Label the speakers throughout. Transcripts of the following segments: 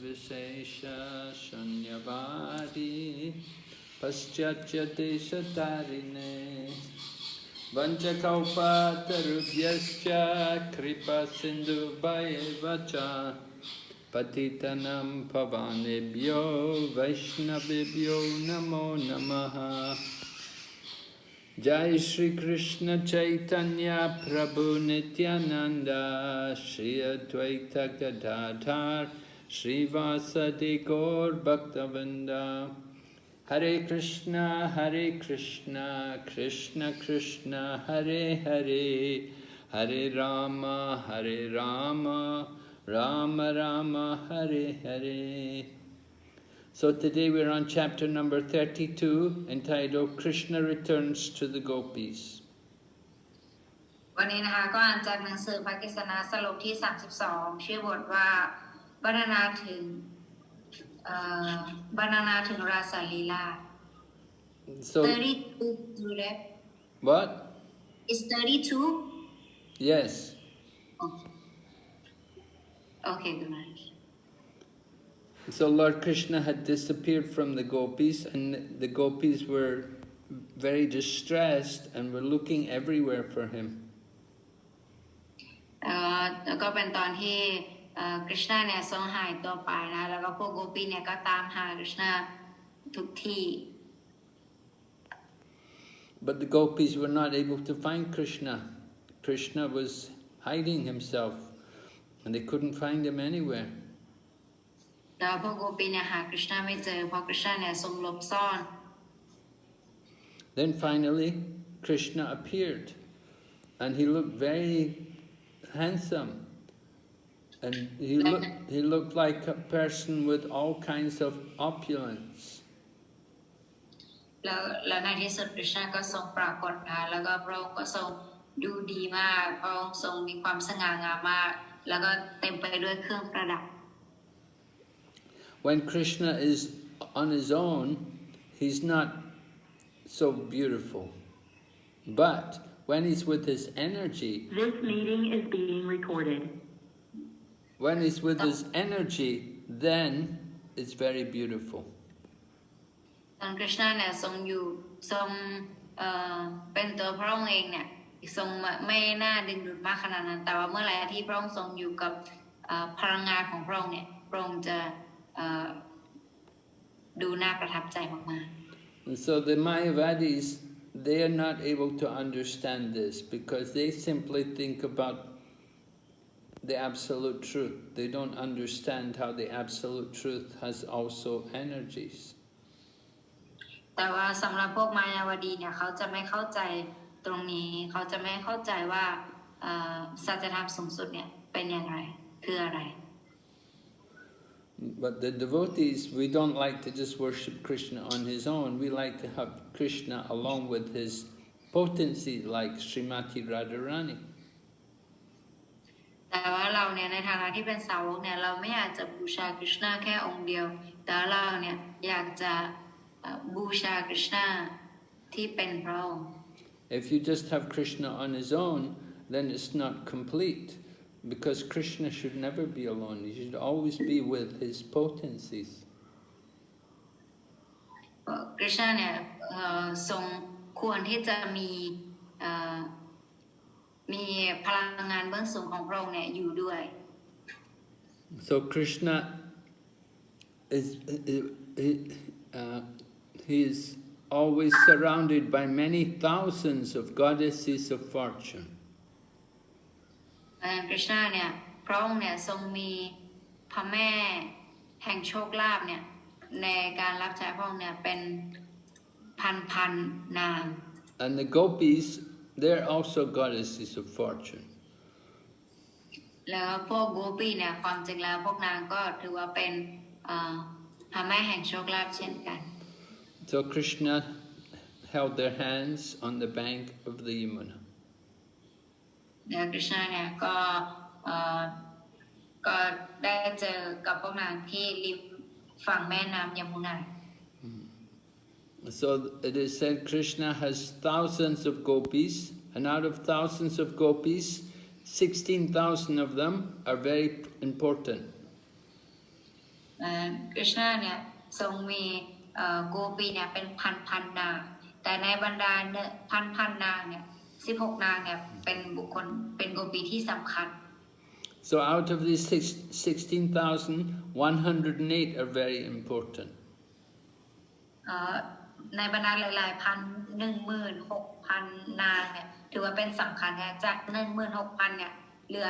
Speaker 1: Nirvishesha Shunyavadi Paschatya Desha Tarine Vanchakaupa Tarubhyascha Kripa Sindhu Bhayevacha Patitanam Pavanebhyo Vaishnavebhyo Namo Namaha Jai Shri Krishna Chaitanya Prabhu Nityananda Shri Advaita Gadadhar Shri Vasadi Gaur Bhaktavinda Hare Krishna Krishna Krishna Hare Hare Hare Rama Rama Rama Hare Hare. So today we're on chapter number 32, entitled Krishna Returns to the Gopis.
Speaker 2: วันนี้นะคะก็อ่านจากหนังสือพระกฤษณาสรุปที่ 32 ชื่อบทว่าบรรณนาถึงราสลีลา
Speaker 1: So
Speaker 2: 32 left.
Speaker 1: What?
Speaker 2: Is 32?
Speaker 1: Yes.
Speaker 2: Okay, good night.
Speaker 1: So Lord Krishna had disappeared from the Gopis, and the Gopis were very distressed and were looking everywhere for him.
Speaker 2: แล้วก็เป็นตอนที่คริชนาเนี่ยทรงหายตัวไปนะแล้วก็พวกโกปีเนี่ยก็ตามหาคริชนาทุกที่
Speaker 1: But the Gopis were not able to find Krishna. Krishna was hiding himself, and they couldn't find him anywhere.
Speaker 2: แล้วพวกโกปีเนี่ยหาคริชนาไม่เจอเพราะคริชนาเนี่ยทรงหลบซ่อน
Speaker 1: Then finally, Krishna appeared, and he looked very handsome, and he looked like a person with all kinds of opulence.
Speaker 2: แล้วในที่สุดคริชนาก็ทรงปรากฏนะแล้วก็พระองค์ก็ทรงดูดีมากพระองค์ทรงมีความสง่างามมากแล้วก็เต็มไปด้วยเครื่องประดับ
Speaker 1: When Krishna is on his own, he's not so beautiful. But when he's with his energy...
Speaker 3: This meeting is being recorded.
Speaker 1: When he's with his energy, then it's very beautiful.
Speaker 2: ตอนคริชนาเนี่ยทรงเป็นตัวพระองค์เองเนี่ยทรงไม่น่าดึงดูดมากขนาดนั้นแต่ว่าเมื่อไหร่ที่พระองค์ทรงอยู่กับพลังงานของพระองค์เนี่ยพระองค์จะดูน่าประทับใจมากๆ
Speaker 1: So the Mayavadis, they are not able to understand this because they simply think about the absolute truth. They don't understand how the absolute truth has also energies.
Speaker 2: แต่ว่าสำหรับพวกมายาวดีเนี่ยเขาจะไม่เข้าใจตรงนี้เขาจะไม่เข้าใจว่าสัจธรรมสูงสุดเนี่ยเป็นอย่างไรคืออะไร
Speaker 1: But the devotees, we don't like to just worship Krishna on his own. We like to have Krishna along with his potency, like Srimati Radharani.
Speaker 2: แต่ว่าเราเนี่ยในฐานะที่เป็นสาวกเนี่ยเราไม่อยากจะบูชาคริชนาแค่องค์เดียวแต่เราเนี่ยอยากจะบูชาคริชนาที่เป็นพระองค์
Speaker 1: If you just have Krishna on his own, then it's not complete. Because Krishna should never be alone. He should always be with his potencies.
Speaker 2: Krishna เนี่ยทรงควรที่จะมีพลังงานเบื้องสูงของพระองค์เนี่ยอยู่ด้วย
Speaker 1: So Krishna he is always surrounded by many thousands of goddesses of fortune.
Speaker 2: คริชนาเนี่ยพระองค์เนี่ยทรงมีพระแม่แห่งโชคลาภเนี่ยในการรับใช้พระองค์เนี่ยเป็นพันนาง
Speaker 1: And the Gopis, they're also goddesses of fortune.
Speaker 2: แล้วพวกโกปีเนี่ยความจริงแล้วพวกนางก็ถือว่าเป็นพระแม่แห่งโชคลาภเช่นกัน
Speaker 1: So Krishna held their hands on the bank of the Yamuna.
Speaker 2: แล้วคริชนาเนี่ยก็ได้เจอกับพวกนางที่ริมฝั่งแม่น้ำยมุนา
Speaker 1: So it is said Krishna has thousands of gopis, and out of thousands of gopis, 16,000 of them are very important.
Speaker 2: คริชนาเนี่ยทรงมีโกปีเนี่ยเป็นพันนางแต่ในบรรดาพันนางเนี่ย16 นางเนี่ยเป็นบุคคลเป็นโกปีที่สำคัญ
Speaker 1: So out of these 16,108 are very important.
Speaker 2: ในบรรดาหลายๆพัน16,000 นางเนี่ยถือว่าเป็นสำคัญนะจาก 16,000 เนี่ยเหลือ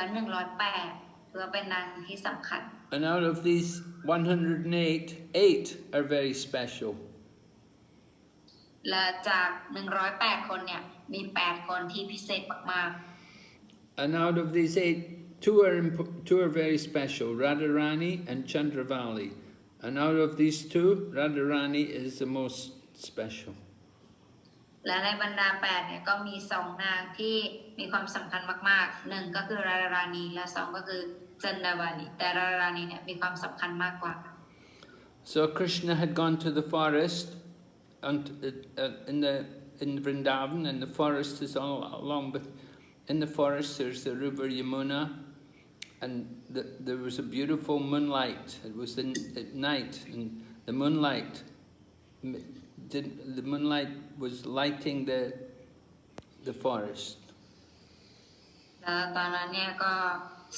Speaker 2: 108ถือว่าเป็นนางที่สำคัญ
Speaker 1: And out of these 108, 8 are very special.
Speaker 2: และจาก108 คนเนี่ยมี 8 คนที่พิเศษมากๆ
Speaker 1: And out of these 8, two are very special, Radharani and Chandravali. And out of these two, Radharani is the most special.
Speaker 2: และในบรรดา8เนี่ยก็มี2 นางที่มีความสำคัญมากๆ1ก็คือราดารานีและ2ก็คือจันดาวาลีแต่ราดารานีเนี่ยมีความสำคัญมากกว่า
Speaker 1: So Krishna had gone to the forest and in Vrindavan, and the forest is all along, but in the forest there's the river Yamuna, and there was a beautiful moonlight. It was at night, and the moonlight was lighting the forest.
Speaker 2: แล้วตอนนั้นเนี่ยก็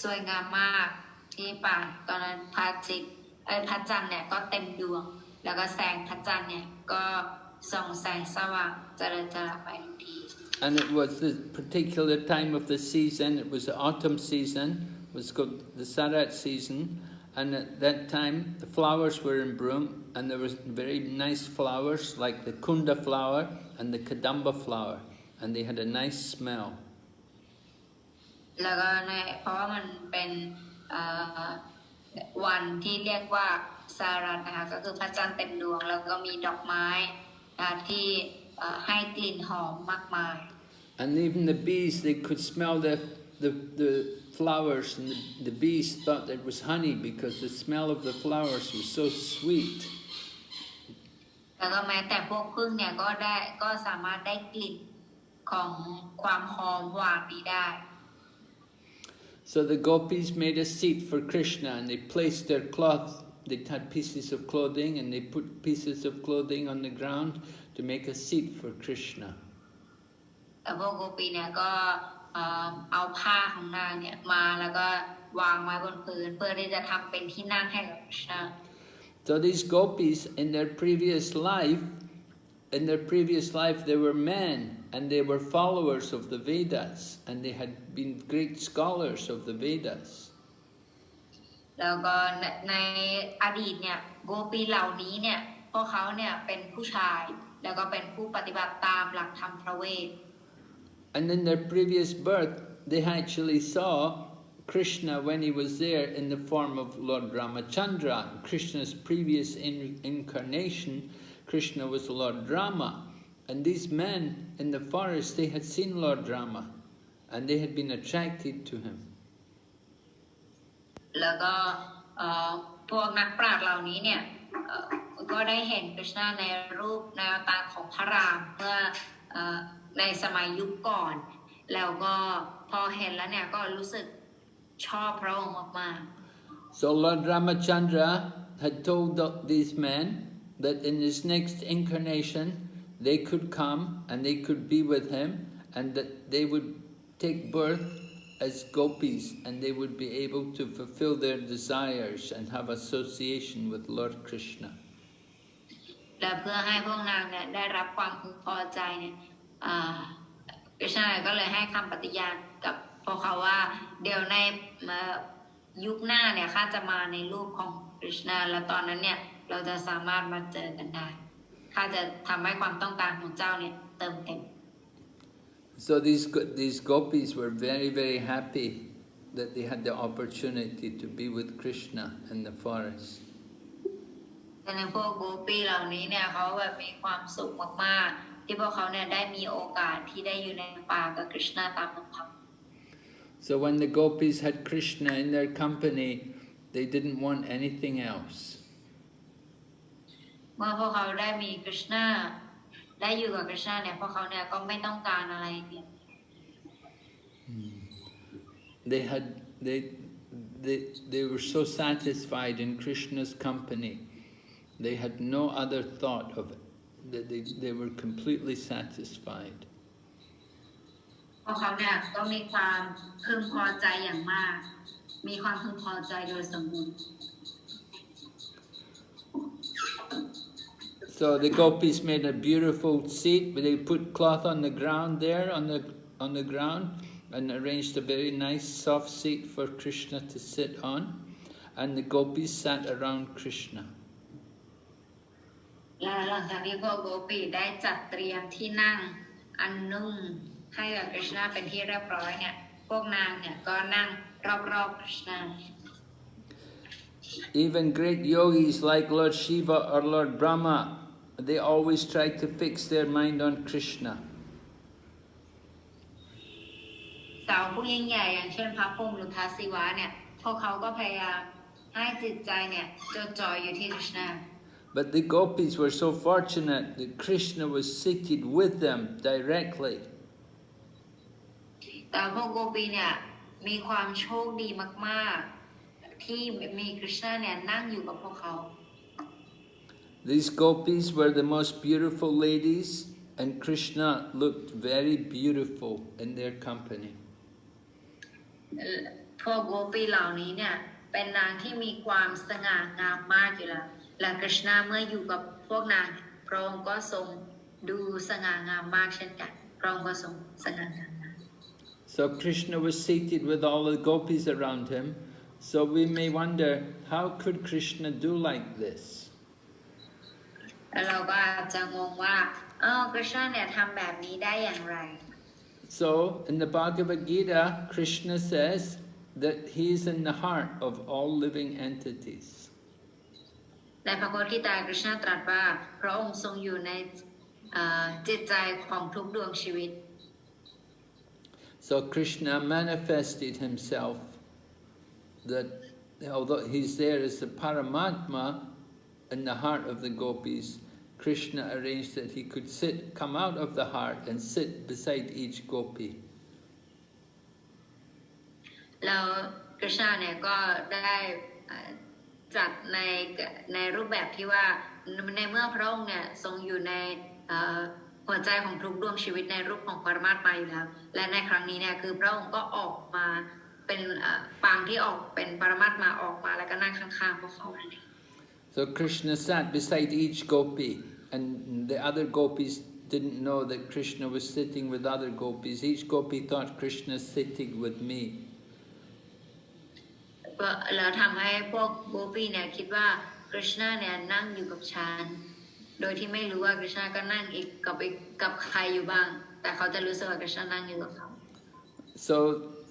Speaker 2: สวยงามมากที่ป่าตอนนั้นพระจันทร์เนี่ยก็เต็มดวงแล้วก็แสงพระจันทร์เนี่ยก็ส่องแสงสว่างจระไปทันที
Speaker 1: And it was the particular time of the season. It was the autumn season. It was called the Sarat season. And at that time, the flowers were in bloom, and there was very nice flowers like the kunda flower and the kadamba flower, and they had a nice smell.
Speaker 2: แล้วก็เพราะว่ามันเป็นวันที่เรียกว่าสารัตนะคะก็คือพระจันทร์เต็มดวงแล้วก็มีดอกไม้ที่ให้กลิ่นหอมมากมาย
Speaker 1: And even the bees, they could smell the flowers, and the bees thought it was honey because the smell of the flowers was so sweet.
Speaker 2: แล้วก็แม้แต่พวกผึ้งเนี่ยก็สามารถได้กลิ่นของความหอมหวานนี้ได้
Speaker 1: So the gopis made a seat for Krishna, and they placed their cloth. They had pieces of clothing, and they put pieces of clothing on the ground to make a seat for Krishna.
Speaker 2: แต่พวกโกปีเนี่ยก็เอาผ้าของนางเนี่ยมาแล้วก็วางไว้บนพื้นเพื่อที่จะทำเป็นที่นั่งให้กับ Krishna.
Speaker 1: So these gopis in their previous life, they were men, and they were followers of the Vedas, and they had been great scholars of the Vedas.
Speaker 2: แล้วก็ในอดีตเนี่ยโกปีเหล่านี้เนี่ยพวกเขาเนี่ยเป็นผู้ชายแล้วก็เป็นผู้ปฏิบัติตามหลักธรรมพระเวท
Speaker 1: And in their previous birth, they actually saw Krishna when he was there in the form of Lord Ramachandra. Krishna's previous incarnation, Krishna was Lord Rama. And these men in the forest, they had seen Lord Rama, and they had been attracted to him.
Speaker 2: แล้วก็พวกนักปราชญ์เหล่านี้เนี่ยก็ได้เห็นกฤษณะในรูปในอวตารของพระรามเมื่อในสมัยยุคก่อนแล้วก็พอเห็นแล้วเนี่ยก็รู้สึกชอบพระองค์มากๆ
Speaker 1: So Lord Ramachandra had told these men that in his next incarnation they could come and they could be with him, and that they would take birth as gopis, and they would be able to fulfill their desires and have association with Lord Krishna.
Speaker 2: และเพื่อให้พวกนางเนี่ยได้รับความพึงพอใจเนี่ยกฤษณะก็เลยให้คำปฏิญาณกับพวกเขาว่าเดี๋ยวในยุคหน้าเนี่ยข้าจะมาในรูปของกฤษณะและตอนนั้นเนี่ยเราจะสามารถมาเจอกันได้ข้าจะทำให้ความต้องการของเจ้าเนี่ยเติมเต็ม
Speaker 1: So these gopis were very, very happy that they had the opportunity to be with Krishna in the forest.
Speaker 2: แต่ในพวกโกปีเหล่านี้เนี่ยเขาแบบมีความสุขมากๆที่พวกเขาเนี่ยได้มีโอกาสที่ได้อยู่ในป่ากับกฤษณะตามลำพัง
Speaker 1: So when the gopis had Krishna in their company, they didn't want anything else.
Speaker 2: เมื่อพวกเขาได้มีกฤษณะได้อยู่กับกฤษณะเนี่ยพวกเขาเนี่ยก็ไม่ต้องการอะไรเลย
Speaker 1: they were so satisfied in Krishna's company. They had no other thought of it. They were completely satisfied.
Speaker 2: พวกเขาเนี่ยก็มีความพึงพอใจอย่างมากมีความพึงพอใจโดยสมบูรณ์
Speaker 1: So the gopis made a beautiful seat, but they put cloth on the ground there, on the ground, and arranged a very nice soft seat for Krishna to sit on, and the gopis sat around Krishna.
Speaker 2: และหลังจากที่พวกโกปีได้จัดเตรียมที่นั่งอันนุ่มให้กับกฤษณะเป็นที่เรียบร้อยเนี่ยพวกนางเนี่ยก็นั่งรอบๆกฤษณะ
Speaker 1: Even great yogis like Lord Shiva or Lord Brahma, they always try to fix their mind on Krishna.
Speaker 2: สาวผู้ยิ่งใหญ่อย่างเช่นพระพรหมหรือพระศิวะเนี่ยพวกเขาก็พยายามให้จิตใจเนี่ยจดจ่ออยู่ที่กฤษณะ
Speaker 1: But the gopis were so fortunate that Krishna was seated with them directly.
Speaker 2: แต่พวกโกปีเนี่ยมีความโชคดีมากๆที่มีกฤษณะเนี่ยนั่งอยู่กับพวกเขา
Speaker 1: These gopis were the most beautiful ladies, and Krishna looked very beautiful in their company.
Speaker 2: พวกโกปีเหล่านี้เนี่ยเป็นนางที่มีความสง่างามมากอยู่แล้วและกฤษณะเมื่ออยู่กับพวกนางพระองค์ก็ทรงดูสง่างามมากเช่นกันพระองค์ก็ทรงสง่างาม
Speaker 1: So Krishna was seated with all the gopis around him. So we may wonder, how could Krishna do like this?
Speaker 2: แล้วเราก็อาจจะงงว่ากฤษณะเนี่ยทำแบบนี้ได้อย่างไร
Speaker 1: So in the Bhagavad Gita, Krishna says that he is in the heart of all living entities.
Speaker 2: ในพระโพธิตากฤษณะตรัสว่าพระองค์ทรงอยู่ในจิตใจของทุกดวงชีวิต
Speaker 1: So Krishna manifested himself that although he's there as the Paramatma in the heart of the gopis, Krishna arranged that he could come out of the heart and sit beside each gopi.
Speaker 2: แล้วกฤษณะเนี่ยก็ได้จัดในรูปแบบที่ว่าในเมื่อพระองค์เนี่ยทรงอยู่ในหัวใจของทุกดวงชีวิตในรูปของปรมาตถ์อยู่แล้วและในครั้งนี้เนี่ยคือพระองค์ก็ออกมาเป็นปางที่ออกเป็นปรมาตถ์มาออกมาแล้วก็นั่งข้างๆพวกเขานั่นเอง
Speaker 1: So Krishna sat beside each gopi, and the other gopis didn't know that Krishna was sitting with other gopis. Each gopi thought Krishna is sitting with me.
Speaker 2: แล้วทำให้พวกโกปีเนี่ยคิดว่ากฤษณะเนี่ยนั่งอยู่กับฉันโดยที่ไม่รู้ว่ากฤษณะก็นั่งอีกกับใครอยู่บ้างแต่เขาจะรู้สึกว่ากฤษณะนั่งอยู่กับเขา
Speaker 1: So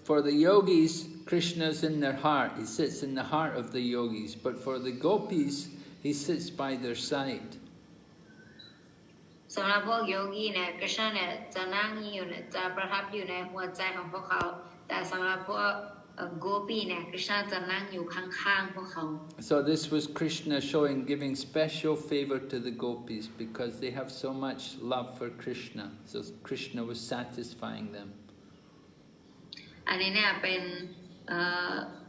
Speaker 1: for the yogis, Krishna's in their heart. He sits in the heart of the yogis. But for the gopis, he sits by their side.
Speaker 2: สำหรับพวกโยกีเนี่ยกฤษณะเนี่ยจะนั่งอยู่เนี่ยจะประทับอยู่ในหัวใจของพวกเขาแต่สำหรับพวกโกปีเนี่ยกฤษณะจะนั่งอยู่ข้างๆพวกเขา
Speaker 1: So this was Krishna giving special favor to the gopis because they have so much love for Krishna. So Krishna was satisfying them.
Speaker 2: อันนี้เนี่ยเป็น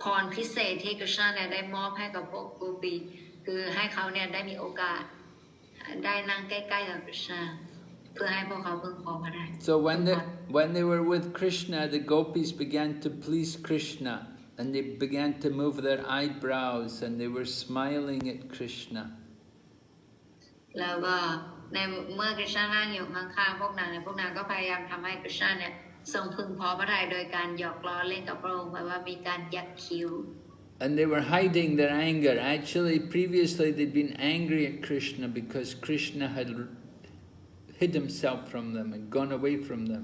Speaker 2: พรพิเศษที่กฤษณะเนี่ยได้มอบให้กับพวกโกปีคือให้เขาเนี่ยได้มีโอกาสได้นั่งใกล้ๆกับกฤษณะเพื่อให้พวกเขาพึงพอพระทัย
Speaker 1: So when they were with Krishna, the gopis began to please Krishna, and they began to move their eyebrows, and they were smiling at Krishna.
Speaker 2: แล้วก็ในเมื่อกฤษณะนั่งอยู่ข้างๆพวกนางเนี่ยพวกนางก็พยายามทำให้กฤษณะเนี่ยทรงพึงพอพระทัยโดยการหยอกล้อเล่นกับพระองค์แบบว่ามีการยักคิ้ว
Speaker 1: And they were hiding their anger. Actually, previously they'd been angry at Krishna because Krishna had hid himself from them and gone away from them.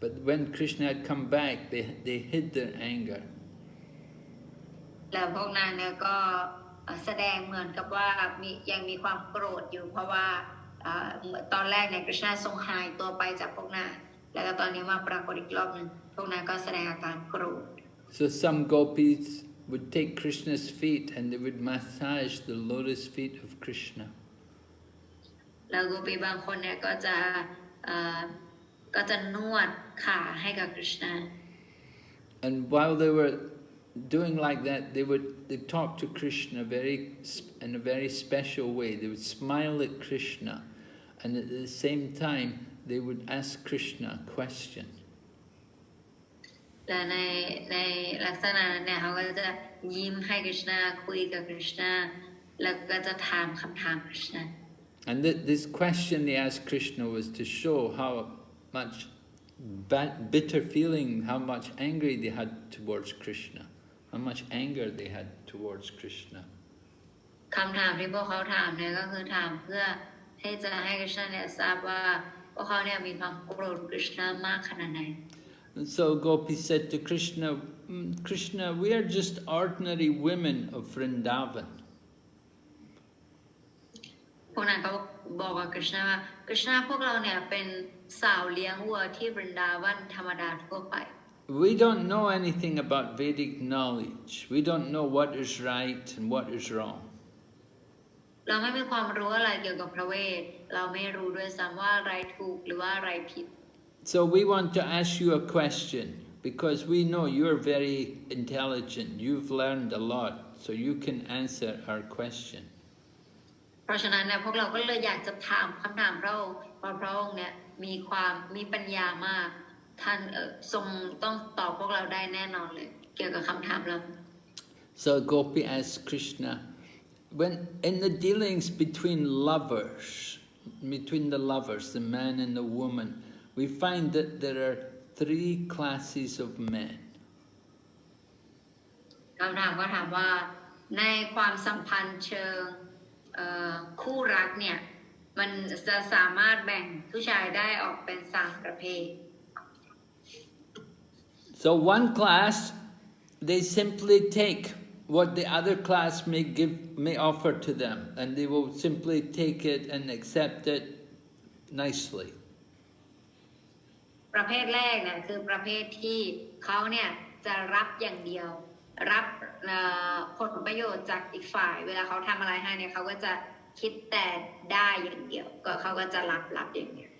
Speaker 1: But when Krishna had come back, they hid their anger.
Speaker 2: แล้วพวกนางเนี่ยก็แสดงเหมือนกับว่ายังมีความโกรธอยู่เพราะว่าตอนแรกเนี่ยกฤษณะทรงหายตัวไปจากพวกนางแล้วก็ตอนนี้มาปรากฏอีกรอบนึงพวกนางก็แสดงอาการโกรธ
Speaker 1: So some gopis would take Krishna's feet and they would massage the lotus feet of Krishna.
Speaker 2: แล้วโกปีบางคนเนี่ยก็จะนวดขาให้กับกฤษณะ
Speaker 1: And while they were doing like that, they talk to Krishna in a very special way. They would smile at Krishna, and at the same time they would ask Krishna a question.
Speaker 2: และในลักษณะนั้นเนี่ยเขาก็จะยิ้มให้กฤษณาคุยกับกฤษณาแล้วก็จะถามคำถามกฤษณา
Speaker 1: And this question they asked Krishna was to show how much bitter feeling, how much anger they had towards Krishna, how much anger they had towards Krishna.
Speaker 2: คำถามที่พวกเขาถามเนี่ยก็คือถามเพื่อให้จะให้กฤษณาเนี่ยทราบว่าพวกเขาเนี่ยมีความโกรธกฤษณามากขนาดไหน
Speaker 1: And so Gopi said to Krishna, Krishna, we are just ordinary women of Vrindavan.
Speaker 2: พวกนั้นก็บอกกับกฤษณาว่ากฤษณาพวกเราเนี่ยเป็นสาวเลี้ยงวัวที่บรินดาวันธรรมดาทั่วไป
Speaker 1: We don't know anything about Vedic knowledge. We don't know what is right and what is wrong.
Speaker 2: เราไม่มีความรู้อะไรเกี่ยวกับพระเวทเราไม่รู้ด้วยซ้ำว่าอะไรถูกหรือว่าอะไรผิด
Speaker 1: So we want to ask you a question because we know you're very intelligent. You've learned a lot, so you can answer our question.
Speaker 2: เพราะฉะนั้นเนี่ยพวกเราก็เลยอยากจะถามคำถามพระองค์เพราะพระองค์เนี่ยมีปัญญามากท่านทรงต้องตอบพวกเราได้แน่นอนเลยเกี่ยวกับคำถามเรา
Speaker 1: So Gopi asked Krishna, when in the dealings between the man and the woman, we find that there are 3 classes of men.
Speaker 2: คำถามก็ถามว่าในความสัมพันธ์เชิงคู่รักเนี่ยมันจะสามารถแบ่งผู้ชายได้ออกเป็น3ประเภท
Speaker 1: So one class, they simply take what the other class may offer to them, and they will simply take it and accept it nicely.
Speaker 2: ประเภทแรกเนี่ยคือประเภทที่เขาเนี่ยจะรับอย่างเดียวรับผลประโยชน์จากอีกฝ่ายเวลาเขาทำอะไรให้เนี่ยเขาก็จะคิดแต่ได้อย่างเดียวก็เขาก็จะรับอย่างเดียว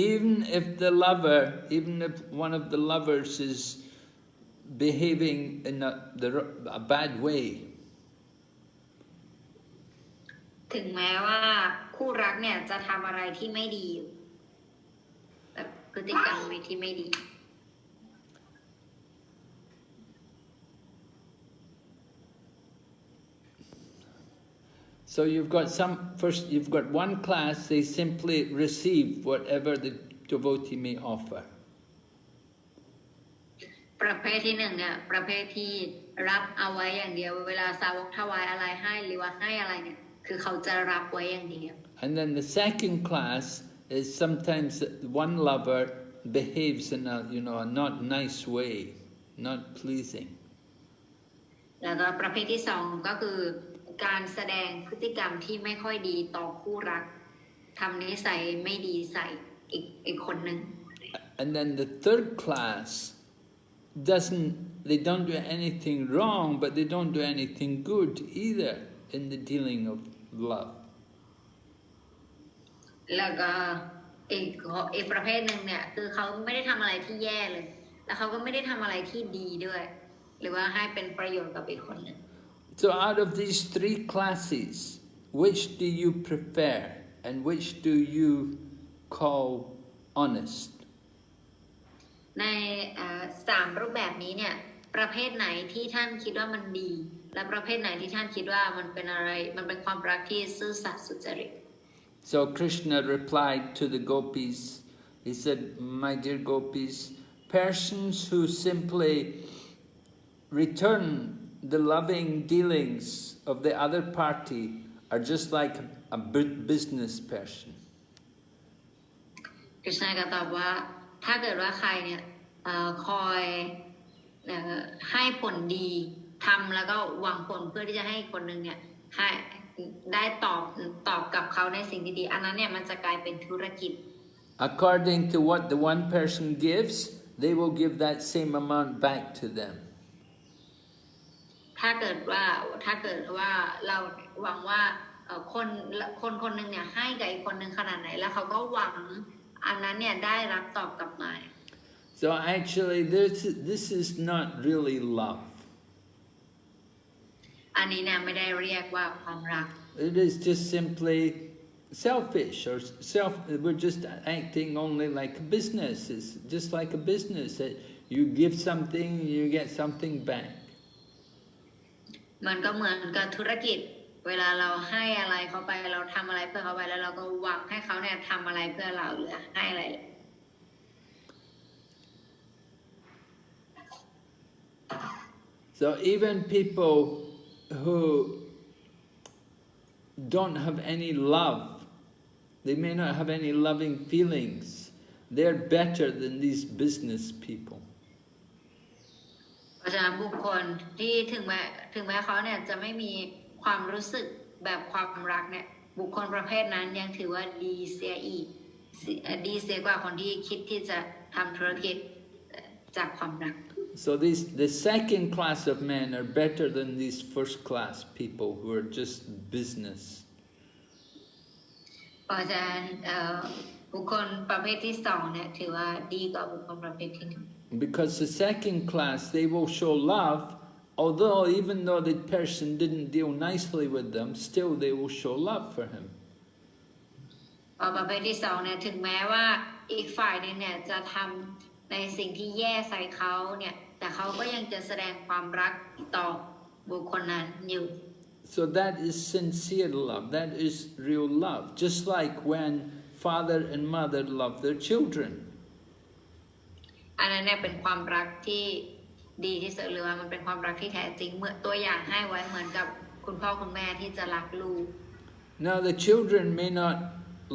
Speaker 1: Even if one of the lovers is behaving in a bad way,
Speaker 2: ถึงแม้ว่าคู่รักเนี่ยจะทำอะไรที่ไม่ดีแบบพฤติกรรมที่ไม่ดี
Speaker 1: So you've got one class, they simply receive whatever the devotee may offer.
Speaker 2: ประเภทที่1เนี่ยประเภทที่รับเอาไว้อย่างเดียวเวลาสาวกถวายอะไรให้หรือว่าให้อะไรเนี่ยคือเขาจะรับไว้อย่างเดียว
Speaker 1: And then the second class is sometimes one lover behaves in a not nice way, not pleasing.
Speaker 2: แล้วก็ประเภทที่2ก็คือการแสดงพฤติกรรมที่ไม่ค่อยดีต่อคู่รักทำนิสัยไม่ดีใส่อีกคนหนึ่ง
Speaker 1: And then the third class they don't do anything wrong, but they don't do anything good either in the dealing of love.
Speaker 2: แล้วก็อีกประเภทหนึ่งเนี่ยคือเขาไม่ได้ทำอะไรที่แย่เลยแล้วเขาก็ไม่ได้ทำอะไรที่ดีด้วยหรือว่าให้เป็นประโยชน์กับอีกคนหนึ่ง
Speaker 1: So out of these 3 classes, which do you prefer and which do you call honest?
Speaker 2: ใน3รูปแบบนี้เนี่ยประเภทไหนที่ท่านคิดว่ามันดีและประเภทไหนที่ท่านคิดว่ามันเป็นความรักที่ซื่อสัตย์สุจริต
Speaker 1: So Krishna replied to the Gopis, he said, my dear Gopis, persons who simply return the loving dealings of the other party are just like a business person.
Speaker 2: กฤษณาก็ตอบว่าถ้าเกิดว่าใครเนี่ยคอยให้ผลดีทำแล้วก็หวังผลเพื่อที่จะให้คนหนึ่งเนี่ยให้ได้ตอบกับเขาในสิ่งดีๆอันนั้นเนี่ยมันจะกลายเป็นธุรกิจ
Speaker 1: According to what the one person gives, they will give that same amount back to them.
Speaker 2: ถ้าเกิดว่าเราหวังว่าคนหนึ่งเนี่ยให้กับอีกคนหนึ่งขนาดไหนแล้วเขาก็หวังอันนั้นเนี่ยได้รับตอบกลับมา
Speaker 1: So actually this is not really love.
Speaker 2: อันนี้เนี่ยไม่ได้เรียกว่าความรัก
Speaker 1: It is just simply selfish or we're just acting only like a business. It's just like a business that you give something, you get something back.
Speaker 2: มันก็เหมือนกับธุรกิจเวลาเราให้อะไรเขาไปเราทำอะไรเพื่อเขาไปแล้วเราก็หวังให้เขาเนี่ยทำอะไรเพื่อเราหรือให้อะไร
Speaker 1: So even people who don't have any love, they may not have any loving feelings, they're better than these business people.
Speaker 2: เพราะฉะนั้นบุคคลที่ถึงแม้เขาเนี่ยจะไม่มีความรู้สึกแบบความรักเนี่ยบุคคลประเภทนั้นยังถือว่าดีเสียอีกดีเสียกว่าคนที่คิดที่จะทำธุรกิจจากความรัก
Speaker 1: So the second class of men are better than these first class people who are just business.
Speaker 2: เพราะฉะนั้นบุคคลประเภทที่สองเนี่ยถือว่าดีกว่าบุคคลประเภทที่หนึ่ง
Speaker 1: Because the second class, they will show love, although even though the person didn't deal nicely with them, still they will show love for him.
Speaker 2: ประเภทที่สองเนี่ยถึงแม้ว่าอีกฝ่ายนึงเนี่ยจะทำในสิ่งที่แย่ใส่เขาเนี่ยแต่เขาก็ยังจะแสดงความรักต่อบุคคลนั้นอยู่
Speaker 1: So that is sincere love, that is real love, just like when father and mother love their children.
Speaker 2: อันนั้นเนี่ยเป็นความรักที่ดีที่สุดหรือว่ามันเป็นความรักที่แท้จริงเมื่อตัวอย่างให้ไว้เหมือนกับคุณพ่อคุณแม่ที่จะรักลูก
Speaker 1: Now the children may not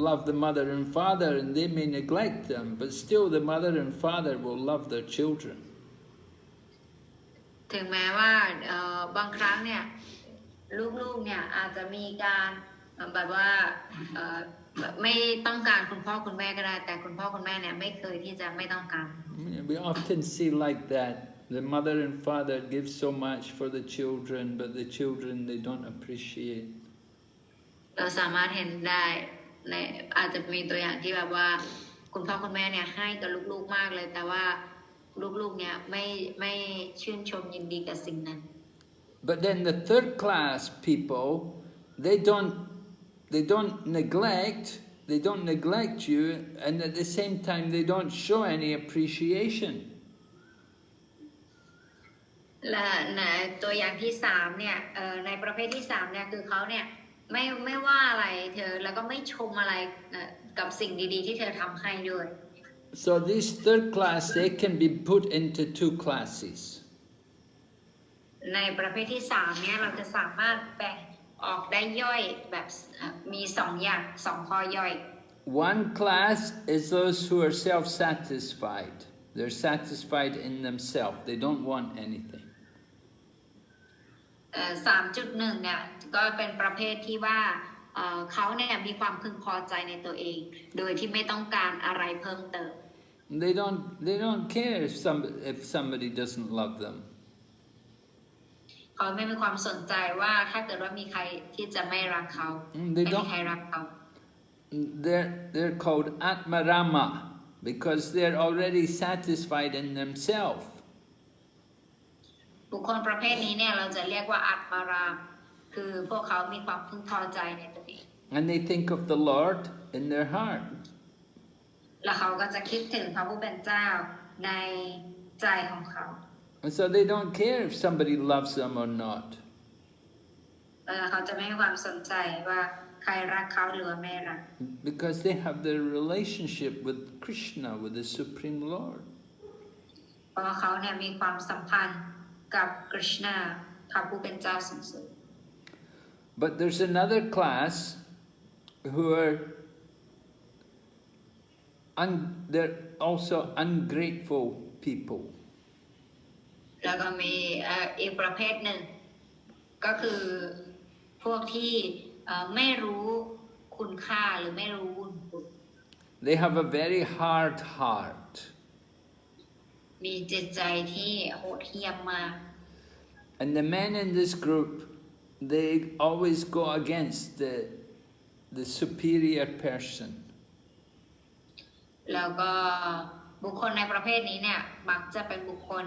Speaker 1: love the mother and father and they may neglect them, but still the mother and father will love their children.
Speaker 2: ถึงแม้ว่าบางครั้งเนี่ยลูกๆเนี่ยอาจจะมีการแบบว่าไม่ต้องการคุณพ่อคุณแม่ก็ได้แต่คุณพ่อคุณแม่เนี่ยไม่เคยที่จะไม่ต้องการ
Speaker 1: We often see like that. The mother and father give so much for the children, but the children they don't appreciate.
Speaker 2: เราสามารถเห็นได้ในอาจจะมีตัวอย่างที่แบบว่าคุณพ่อคุณแม่เนี่ยให้กับลูกๆมากเลยแต่ว่าลูกๆเนี่ยไม่ชื่นชมยินดีกับสิ่งนั้น
Speaker 1: But then the third class people, they don't neglect you, and at the same time they don't show any appreciation.
Speaker 2: และในตัวอย่างที่สามเนี่ยในประเภทที่สามเนี่ยคือเขาเนี่ยไม่ว่าอะไรเธอแล้วก็ไม่ชมอะไรกับสิ่งดีๆที่เธอทำให้ด้วย
Speaker 1: So this third class, they can be put into two classes.
Speaker 2: ในประเภทที่สามเนี่ยเราจะสามารถแบ่งออกได้ย่อยแบบมีสองอย่างสองข้อย่อย
Speaker 1: One class is those who are self-satisfied. They're satisfied in themselves. They don't want anything.
Speaker 2: 3.1 เนี่ยก็เป็นประเภทที่ว่าเขาเนี่ยมีความพึงพอใจในตัวเองโดยที่ไม่ต้องการอะไรเพิ่มเติม
Speaker 1: They don't care if somebody doesn't love them.
Speaker 2: เขาไม่มีความสนใจว่าถ้าเกิดว่ามีใครที่จะไม่รักเขาไม่มีใครรักเขา
Speaker 1: They're called Atmarama because they're already satisfied in themselves.
Speaker 2: บุคคลประเภทนี้เนี่ยเราจะเรียกว่าอัตมารามคือพวกเขามีความพึงพอใจในตัวเอง
Speaker 1: And they think of the Lord in their heart.
Speaker 2: แล้วเขาก็จะคิดถึงพระผู้เป็นเจ้าในใจของเขา
Speaker 1: And so they don't care if somebody loves them or not.
Speaker 2: เขาจะไม่มีความสนใจว่าใครรักเขาหรือว่าไม่รัก
Speaker 1: Because they have their relationship with Krishna, with the Supreme Lord.
Speaker 2: เพราะเขาเนี่ยมีความสัมพันธ์กับกฤษณาพระผู้เป็นเจ้าสูงสุด
Speaker 1: But there's another class who are they're also ungrateful people.
Speaker 2: แล้วก็มีอีกประเภทหนึ่งก็คือพวกที่ไม่รู้คุณค่าหรือไม่รู้บุญคุณ
Speaker 1: They have a very hard heart.
Speaker 2: มีจิตใจที่โหดเหี้ยมมาก
Speaker 1: And the men in this group, they always go against the superior person.
Speaker 2: แล้วก็บุคคลในประเภทนี้เนี่ยมักจะเป็นบุคคล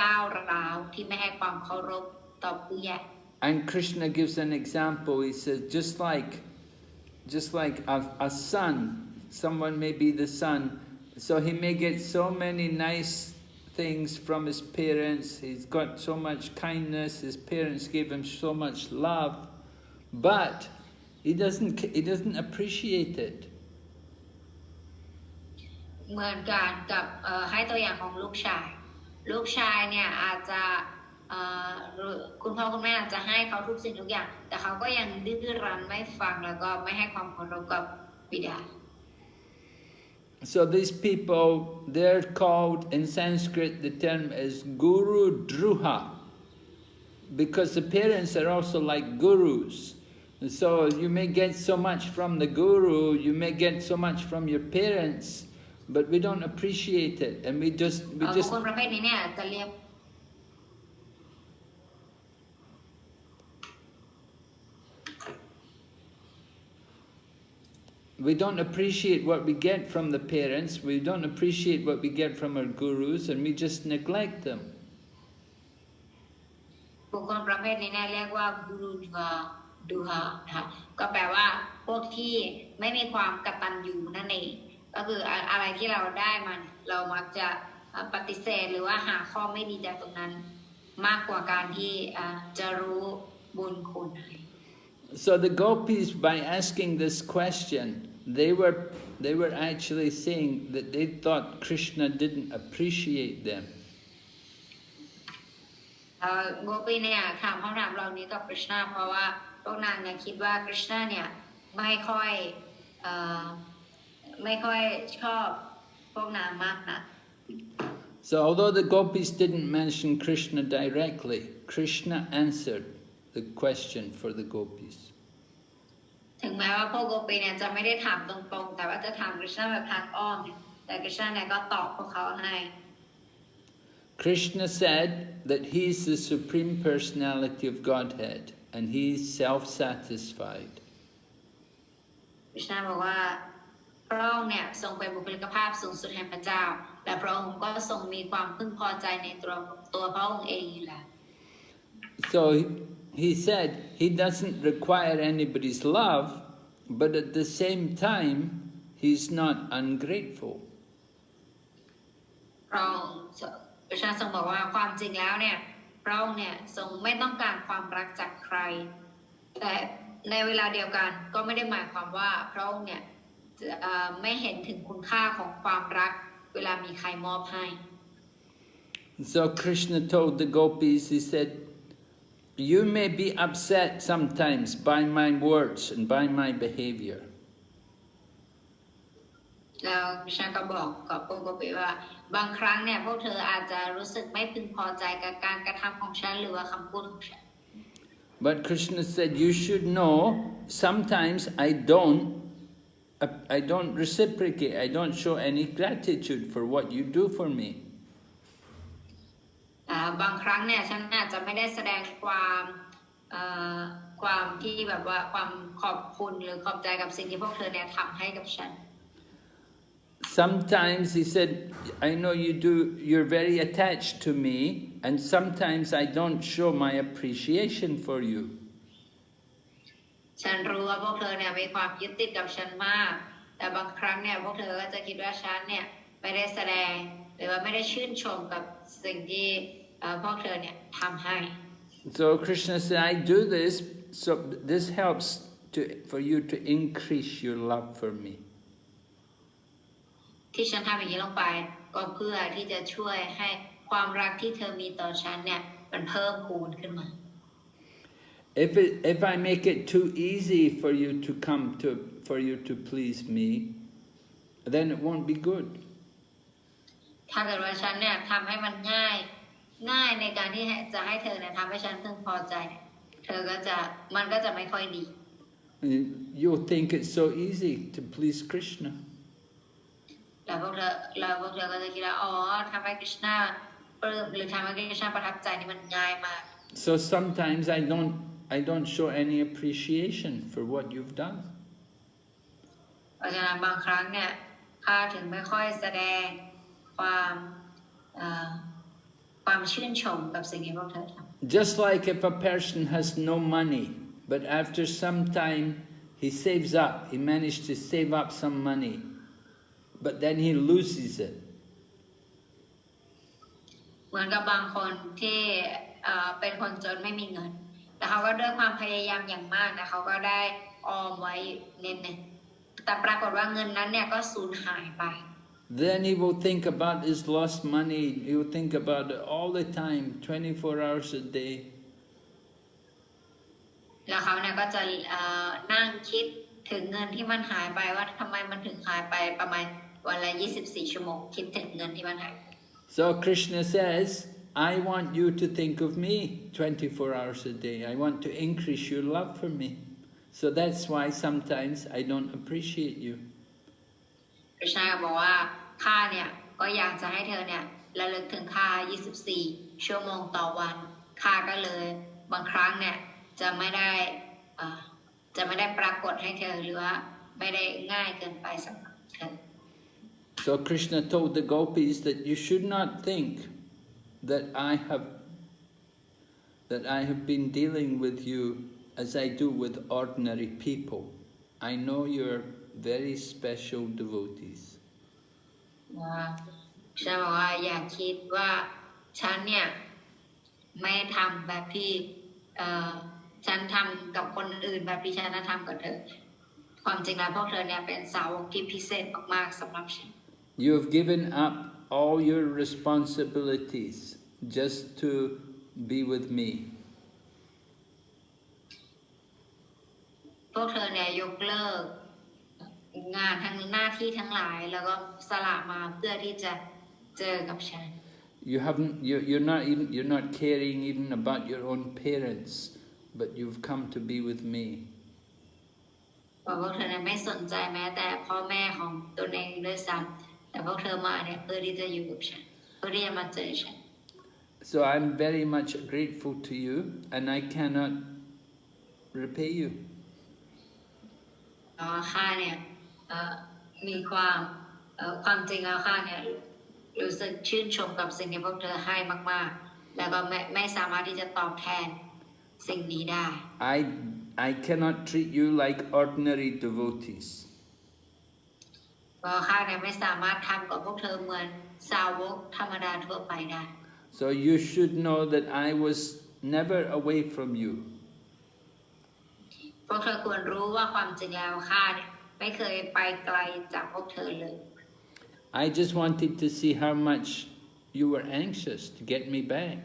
Speaker 2: ก้าวร้าวที่ไม่ให้ความเคารพต่อผู้ใหญ่
Speaker 1: And Krishna gives an example. He says, just like a son, someone may be the son, so he may get so many nice things from his parents, he's got so much kindness, his parents gave him so much love, but he doesn't appreciate it.
Speaker 2: เหมือนกันกับให้ตัวอย่างของลูกชายเนี่ยอาจจะคุณพ่อคุณแม่อาจจะให้เขาทุกสิ่งทุกอย่างแต่เขาก็ยังดื้อรั้นไม่ฟังแล้วก็ไม่ให้ความเคารพกับบิดา
Speaker 1: So these people, they're called, in Sanskrit, the term is Guru Druha, because the parents are also like gurus. And so you may get so much from the guru, you may get so much from your parents, but we don't appreciate it, and we just
Speaker 2: คนประเภทนี้เนี่ยจะเรียก
Speaker 1: we don't appreciate what we get from the parents, we don't appreciate what we get from our gurus, and we just neglect them.
Speaker 2: บุคคลประเภทนี้เนี่ยเรียกว่ากูรูดูฮานะคะก็แปลว่าพวกที่ไม่มีความกตัญญูนั่นเองก็คืออะไรที่เราได้มันเรามักจะปฏิเสธหรือว่าหาข้อไม่ดีจากตรงนั้นมากกว่าการที่จะรู้บุญคุณ
Speaker 1: So the Gopis, by asking this question, they were actually saying that they thought Krishna didn't appreciate them.
Speaker 2: โกปีเนี่ยถามคำถามเหล่านี้กับกฤษณาเพราะว่าพวกนางเนี่ยคิดว่ากฤษณาเนี่ยไม่ค่อยชอบพวกนางมากนะ
Speaker 1: So although the Gopis didn't mention Krishna directly, Krishna answered the question for the Gopis.
Speaker 2: ถึงแม้ว่าพวกโกปีเนี่ยจะไม่ได้ถามตรงๆแต่ว่าจะถามกฤษณาแบบทางอ้อมแต่กฤษณาเนี่ยก็ตอบพวกเขาให้
Speaker 1: Krishna said that he is the Supreme Personality of Godhead and he is self-satisfied.
Speaker 2: กฤษณาบอกว่าพระองค์เนี่ยทรงเป็นบุคลิกภาพสูงสุดแห่งพระเจ้าและพระองค์ก็ทรงมีความพึงพอใจในตัวพระองค์เองอยู่แล้ว
Speaker 1: So he said he doesn't require anybody's love, but at the same time he's not ungrateful.
Speaker 2: พระองค์กฤษณาทรงบอกว่าความจริงแล้วเนี่ยพระองค์เนี่ยทรงไม่ต้องการความรักจากใครแต่ในเวลาเดียวกันก็ไม่ได้หมายความว่าพระองค์เนี่ยไม่เห็นถึงคุณค่าของความรักเวลามีใครมอบให้
Speaker 1: So Krishna told the Gopis, he said, you may be upset sometimes by my words and by my behavior.
Speaker 2: แล้วกฤษณาก็บอกกับพวกโกปิว่าบางครั้งเนี่ยพวกเธออาจจะรู้สึกไม่พึงพอใจกับการกระทำของฉันหรือว่าคำพูดของฉัน
Speaker 1: But Krishna said, you should know, sometimes I don't reciprocate, I don't show any gratitude for what you do for me.
Speaker 2: บางครั้งเนี่ยฉันอาจจะไม่ได้แสดงความที่แบบว่าความขอบคุณหรือขอบใจกับสิ่งที่พวกเธอเนี่ยทำให้กับฉัน
Speaker 1: Sometimes he said, I know you're very attached to me, and sometimes I don't show my appreciation for you.
Speaker 2: ฉันรู้ว่าพวกเธอเนี่ยมีความยึดติดกับฉันมากแต่บางครั้งเนี่ยพวกเธอก็จะคิดว่าฉันเนี่ยไม่ได้แสดงหรือว่าไม่ได้ชื่นชมกับสิ่งที่พวกเธอเนี่ยทำให้
Speaker 1: So Krishna said, I do this, so this helps for you to increase your love for me.
Speaker 2: ที่ฉันทำอย่างนี้ลงไปก็เพื่อที่จะช่วยให้ความรักที่เธอมีต่อฉันเนี่ยมันเพิ่มพูนขึ้นมา
Speaker 1: If I make it too easy for you to please me, then it won't be good.
Speaker 2: ถ้าเกิดว่าฉันเนี่ยทำให้มันง่ายในการที่จะให้เธอเนี่ยทำให้ฉันพึงพอใจมันก็จะไม่ค่อยดี
Speaker 1: You'll think it's so easy to please Krishna.
Speaker 2: แล้วพวกเธอก็จะคิดว่าอ๋อทำให้กฤษณาปลื้มหรือทำให้กฤษณาประทับใจนี่มันง่ายมาก
Speaker 1: So sometimes I don't show any appreciation for what you've done.
Speaker 2: เพราะฉะนั้นบางครั้งเนี่ยข้าถึงไม่ค่อยแสดงความชื่นชมกับสิ่งที่พวกเธอทำ
Speaker 1: Just like if a person has no money, but after some time he saves up, he managed to save up some money, but then he loses it.
Speaker 2: เหมือนกับบางคนที่เป็นคนจนไม่มีเงินแต่เขาก็ด้วยความพยายามอย่างมากนะเขาก็ได้ออมไว้นิดนึงแต่ปรากฏว่าเงินนั้นเนี่ยก็สูญหายไป
Speaker 1: Then he will think about his lost money, he will think about it all the time, 24 hours a day.
Speaker 2: แล้วเขาเนี่ยก็จะนั่งคิดถึงเงินที่มันหายไปว่าทำไมมันถึงหายไปประมาณวันละ24 ชั่วโมงคิดถึงเงินที่มันหาย
Speaker 1: So Krishna says, I want you to think of me 24 hours a day. I want to increase your love for me. So that's why sometimes I don't appreciate you.
Speaker 2: คริชนาบอกว่าข้าเนี่ยก็อยากจะให้เธอเนี่ยระลึกถึงข้า24 ชั่วโมงต่อวันข้าก็เลยบางครั้งเนี่ยจะไม่ได้ปรากฏให้เธอหรือว่าไม่ได้ง่ายเกินไปสำหรับเธอ
Speaker 1: So Krishna told the Gopis that you should not think that I have been dealing with you as I do with ordinary people. I know you're very special devotees.
Speaker 2: ฉันบอกว่าอย่าคิดว่าฉันเนี่ยไม่ทำแบบที่ฉันทำกับคนอื่นแบบที่ฉันทำกับเธอความจริงแล้วพวกเธอเนี่ยเป็นสาวกที่พิเศษมากๆสำหรับฉัน
Speaker 1: You have given up all your responsibilities just to be with me.
Speaker 2: พวกเธอเนี่ยยกเลิกงานทั้งหน้าที่ทั้งหลายแล้วก็สละมาเพื่อที่จะเจอกับฉัน
Speaker 1: You're not caring even about your own parents, but you've come to be with me.
Speaker 2: พวกเธอเนี่ยไม่สนใจแม้แต่พ่อแม่ของตัวเองด้วยซ้ำแต่พวกเธอมาเนี่ยเพื่อที่จะอยู่กับฉันเพื่อที่จะมาเจอฉัน
Speaker 1: So I'm very much grateful to you, and I cannot repay you.
Speaker 2: ข้าเนี่ยมีความจริงแล้วข้าเนี่ยรู้สึกชื่นชมกับสิ่งที่พวกเธอให้มากๆแล้วก็ไม่สามารถที่จะตอบแทนสิ่งนี้ได้
Speaker 1: I cannot treat you like ordinary devotees.
Speaker 2: เพราะข้าเนี่ยไม่สามารถทำกับพวกเธอเหมือนสาวกธรรมดาทั่วไปได้
Speaker 1: So you should know that I was never away from you.
Speaker 2: พวกเธอควรรู้ว่าความจริงแล้วข้าเนี่ยไม่เคยไปไกลจากพวกเธอเลย
Speaker 1: I just wanted to see how much you were anxious to get me back.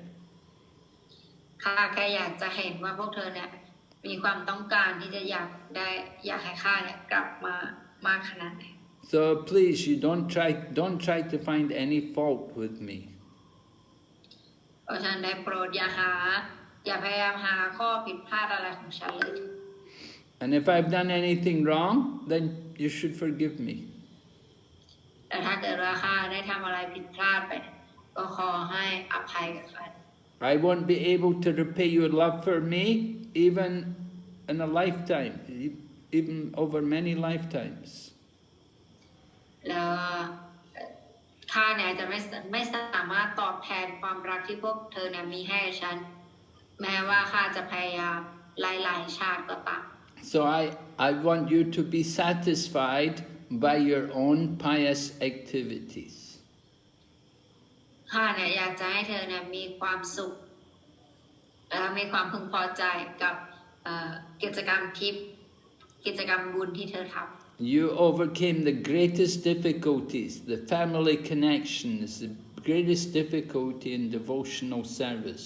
Speaker 2: ข้าแค่อยากจะเห็นว่าพวกเธอเนี่ยมีความต้องการที่จะอยากให้ข้าเนี่ยกลับมามากขนาดไหน
Speaker 1: So please, you don't try to find any fault with me.
Speaker 2: เพราะฉะนั้นได้โปรดอย่าพยายามหาข้อผิดพลาดอะไรของฉันเลย
Speaker 1: And if I've done anything wrong, then you should forgive me.
Speaker 2: แต่ถ้าเกิดว่าข้าได้ทำอะไรผิดพลาดไปก็ขอให้อภัยกับข้า
Speaker 1: I won't be able to repay your love for me even in a lifetime, even over many lifetimes.
Speaker 2: แล้วข้าเนี่ยจะไม่สามารถตอบแทนความรักที่พวกเธอเนี่ยมีให้ฉันแม้ว่าข้าจะพยายามหลายๆชาติก็ตาม
Speaker 1: So I want you to be satisfied by your own pious activities.
Speaker 2: ข้าเนี่ยอยากจะให้เธอเนี่ยมีความสุขและมีความพึงพอใจกับกิจกรรมทิพย์กิจกรรมบุญที่เธอทำ
Speaker 1: You overcame the greatest difficulties, the family connections, the greatest difficulty in devotional service,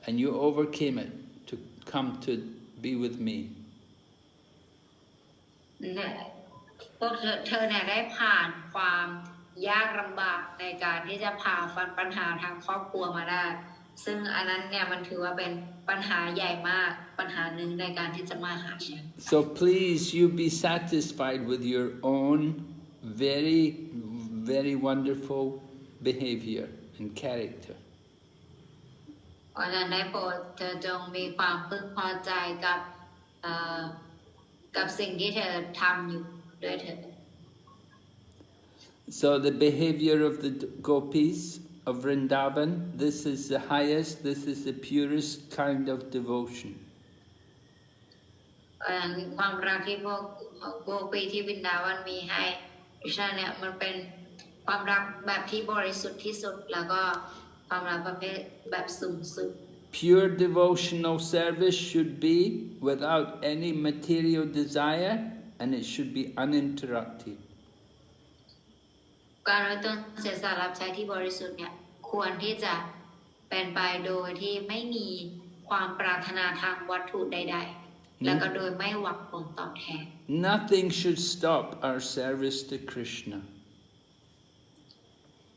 Speaker 1: and you overcame it to come to be with me.
Speaker 2: พวกเธอเนี่ยได้ผ่านความยากลำบากในการที่จะผ่าฟันปัญหาทางครอบครัวมาได้ซึ่งอันนั้นเนี่ยมันถือว่าเป็นปัญหาใหญ่มากปัญหาหนึ่งในการที่จะมาหาฉัน
Speaker 1: So please you be satisfied with your own very, very wonderful behavior and character.
Speaker 2: เพราะฉะนั้นได้โปรดเธอจงมีความพึงพอใจกับสิ่งที่เธอทำอยู่ด้วยเถิด
Speaker 1: So the behavior of the Gopis, of Vrindavan, this is the highest, this is the purest kind of devotion.
Speaker 2: ความรักที่พวกโกปีที่วินดาวันมีให้คริชนาเนี่ยมันเป็นความรักแบบที่บริสุทธิ์ที่สุดแล้วก็ความรักประเภทแบบสูงสุด
Speaker 1: Pure devotional service should be without any material desire and it should be uninterrupted.
Speaker 2: การเริ่มต้นเสียสละรับใช้ที่บริสุทธิ์เนี่ยควรที่จะเป็นไปโดยที่ไม่มีความปรารถนาทางวัตถุใดๆแล้วก็โดยไม่หวังผลตอบแทน
Speaker 1: Nothing should stop our service to Krishna.